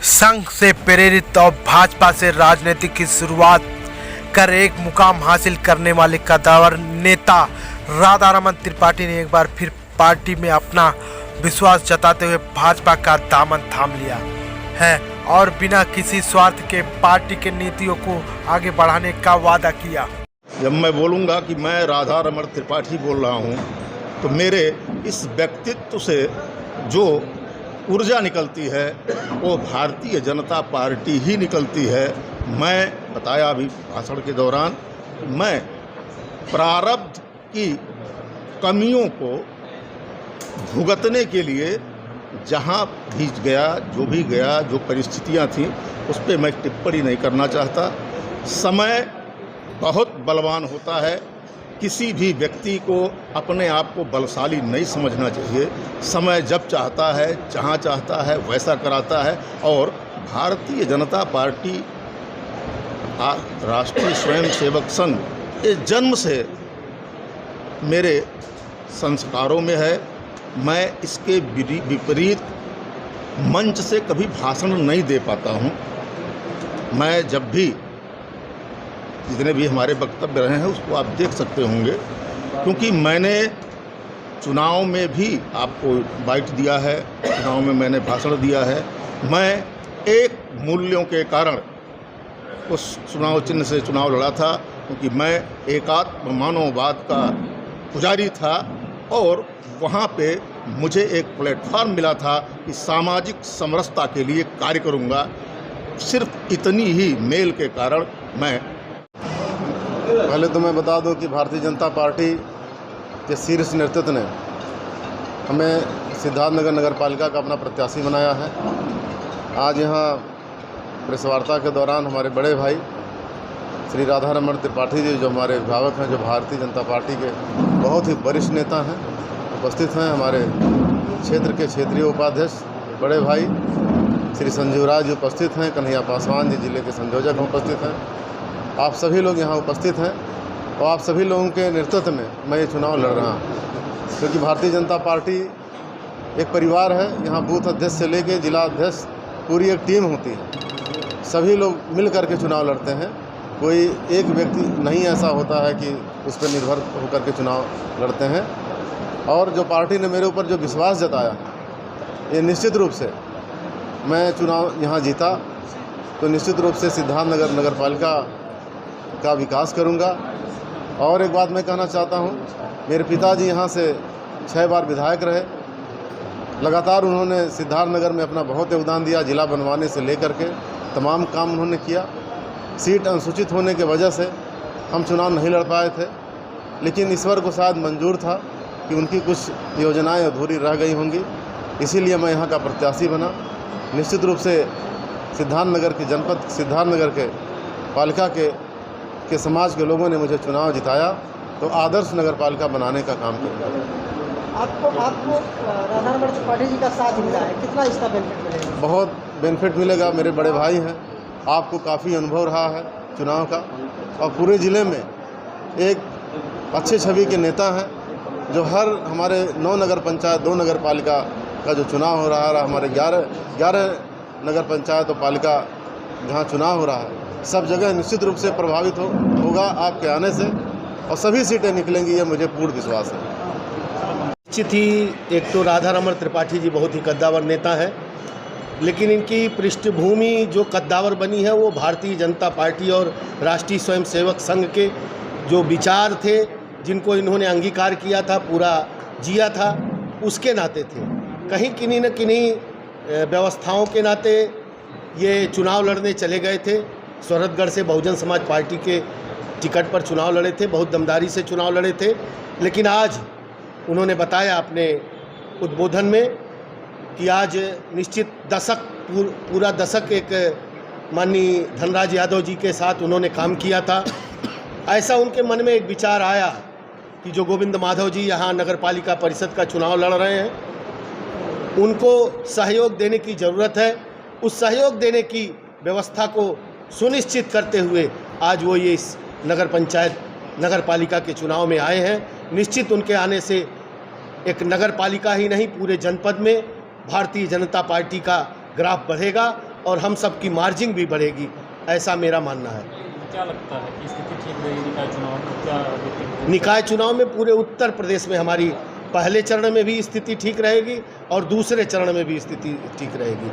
संघ से प्रेरित और भाजपा से राजनीति की शुरुआत कर एक मुकाम हासिल करने वाले कद्दावर नेता राधारमण त्रिपाठी ने एक बार फिर पार्टी में अपना विश्वास जताते हुए भाजपा का दामन थाम लिया है और बिना किसी स्वार्थ के पार्टी के नीतियों को आगे बढ़ाने का वादा किया। जब मैं बोलूँगा कि मैं राधारमण त्रिपाठी बोल रहा हूँ तो मेरे इस व्यक्तित्व से जो ऊर्जा निकलती है वो भारतीय जनता पार्टी ही निकलती है। मैं बताया अभी भाषण के दौरान, मैं प्रारब्ध की कमियों को भुगतने के लिए जहाँ भी गया, जो भी गया, जो परिस्थितियाँ थीं उस पर मैं टिप्पणी नहीं करना चाहता। समय बहुत बलवान होता है, किसी भी व्यक्ति को अपने आप को बलशाली नहीं समझना चाहिए। समय जब चाहता है, जहाँ चाहता है वैसा कराता है। और भारतीय जनता पार्टी राष्ट्रीय स्वयंसेवक संघ ये जन्म से मेरे संस्कारों में है। मैं इसके विपरीत मंच से कभी भाषण नहीं दे पाता हूँ। मैं जब भी जितने भी हमारे वक्तव्य रहे हैं उसको आप देख सकते होंगे, क्योंकि मैंने चुनाव में भी आपको बाइट दिया है, चुनाव में मैंने भाषण दिया है। मैं एक मूल्यों के कारण उस चुनाव चिन्ह से चुनाव लड़ा था, क्योंकि मैं एकात्म मानववाद का पुजारी था और वहाँ पे मुझे एक प्लेटफॉर्म मिला था कि सामाजिक समरसता के लिए कार्य करूँगा। सिर्फ इतनी ही मेल के कारण मैं पहले तो मैं बता दूं कि भारतीय जनता पार्टी के शीर्ष नेतृत्व ने हमें सिद्धार्थनगर नगर पालिका का अपना प्रत्याशी बनाया है। आज यहाँ प्रेस वार्ता के दौरान हमारे बड़े भाई श्री राधारमण त्रिपाठी जी, जो हमारे अभिभावक हैं, जो भारतीय जनता पार्टी के बहुत ही वरिष्ठ नेता हैं, उपस्थित हैं। हमारे क्षेत्र के क्षेत्रीय उपाध्यक्ष बड़े भाई श्री संजीव राय जी उपस्थित हैं। कन्हैया पासवान जी जिले के संयोजक उपस्थित हैं। आप सभी लोग यहाँ उपस्थित हैं और आप सभी लोगों के नेतृत्व में मैं ये चुनाव लड़ रहा हूँ, क्योंकि भारतीय जनता पार्टी एक परिवार है। यहाँ बूथ अध्यक्ष से लेकर जिला अध्यक्ष पूरी एक टीम होती है। सभी लोग मिल करके चुनाव लड़ते हैं। कोई एक व्यक्ति नहीं ऐसा होता है कि उस पर निर्भर होकर के चुनाव लड़ते हैं। और जो पार्टी ने मेरे ऊपर जो विश्वास जताया, ये निश्चित रूप से मैं चुनाव यहाँ जीता तो निश्चित रूप से सिद्धार्थनगर नगर पालिका का विकास करूंगा। और एक बात मैं कहना चाहता हूं, मेरे पिताजी यहां से 6 बार विधायक रहे। लगातार उन्होंने सिद्धार्थनगर में अपना बहुत योगदान दिया। जिला बनवाने से लेकर के तमाम काम उन्होंने किया। सीट अनुसूचित होने की वजह से हम चुनाव नहीं लड़ पाए थे, लेकिन ईश्वर को शायद मंजूर था कि उनकी कुछ योजनाएँ अधूरी रह गई होंगी, इसीलिए मैं यहाँ का प्रत्याशी बना। निश्चित रूप से सिद्धार्थनगर की जनपद, सिद्धार्थनगर के पालिका के समाज के लोगों ने मुझे चुनाव जिताया तो आदर्श नगर पालिका बनाने का काम करूँगा। आपको राधारमण त्रिपाठी जी का साथ मिला है, कितना इसका बेनिफिट मिलेगा? बहुत बेनिफिट मिलेगा। मेरे बड़े भाई हैं, आपको काफ़ी अनुभव रहा है चुनाव का, और पूरे ज़िले में एक अच्छे छवि के नेता हैं, जो हर हमारे 9 नगर पंचायत, 2 नगर पालिका का जो चुनाव हो रहा है, हमारे 11 नगर पंचायत और पालिका जहाँ चुनाव हो रहा है, सब जगह निश्चित रूप से प्रभावित होगा आपके आने से, और सभी सीटें निकलेंगी, ये मुझे पूर्ण विश्वास है। निश्चित ही एक तो राधारमण त्रिपाठी जी बहुत ही कद्दावर नेता हैं, लेकिन इनकी पृष्ठभूमि जो कद्दावर बनी है वो भारतीय जनता पार्टी और राष्ट्रीय स्वयंसेवक संघ के जो विचार थे, जिनको इन्होंने अंगीकार किया था, पूरा जिया था, उसके नाते थे। कहीं किन्हीं न किन्हीं व्यवस्थाओं के नाते ये चुनाव लड़ने चले गए थे। सोहरतगढ़ से बहुजन समाज पार्टी के टिकट पर चुनाव लड़े थे, बहुत दमदारी से चुनाव लड़े थे। लेकिन आज उन्होंने बताया अपने उद्बोधन में कि आज निश्चित पूरा दशक एक माननीय धनराज यादव जी के साथ उन्होंने काम किया था। ऐसा उनके मन में एक विचार आया कि जो गोविंद माधव जी यहाँ नगर पालिका परिषद का चुनाव लड़ रहे हैं, उनको सहयोग देने की ज़रूरत है। उस सहयोग देने की व्यवस्था को सुनिश्चित करते हुए आज वो ये इस नगर पालिका के चुनाव में आए हैं। निश्चित उनके आने से एक नगर पालिका ही नहीं, पूरे जनपद में भारतीय जनता पार्टी का ग्राफ बढ़ेगा और हम सब की मार्जिन भी बढ़ेगी, ऐसा मेरा मानना है। क्या लगता है कि स्थिति ठीक रहेगी निकाय चुनाव में? क्या देखते निकाय चुनाव में पूरे उत्तर प्रदेश में हमारी पहले चरण में भी स्थिति ठीक रहेगी और दूसरे चरण में भी स्थिति ठीक रहेगी।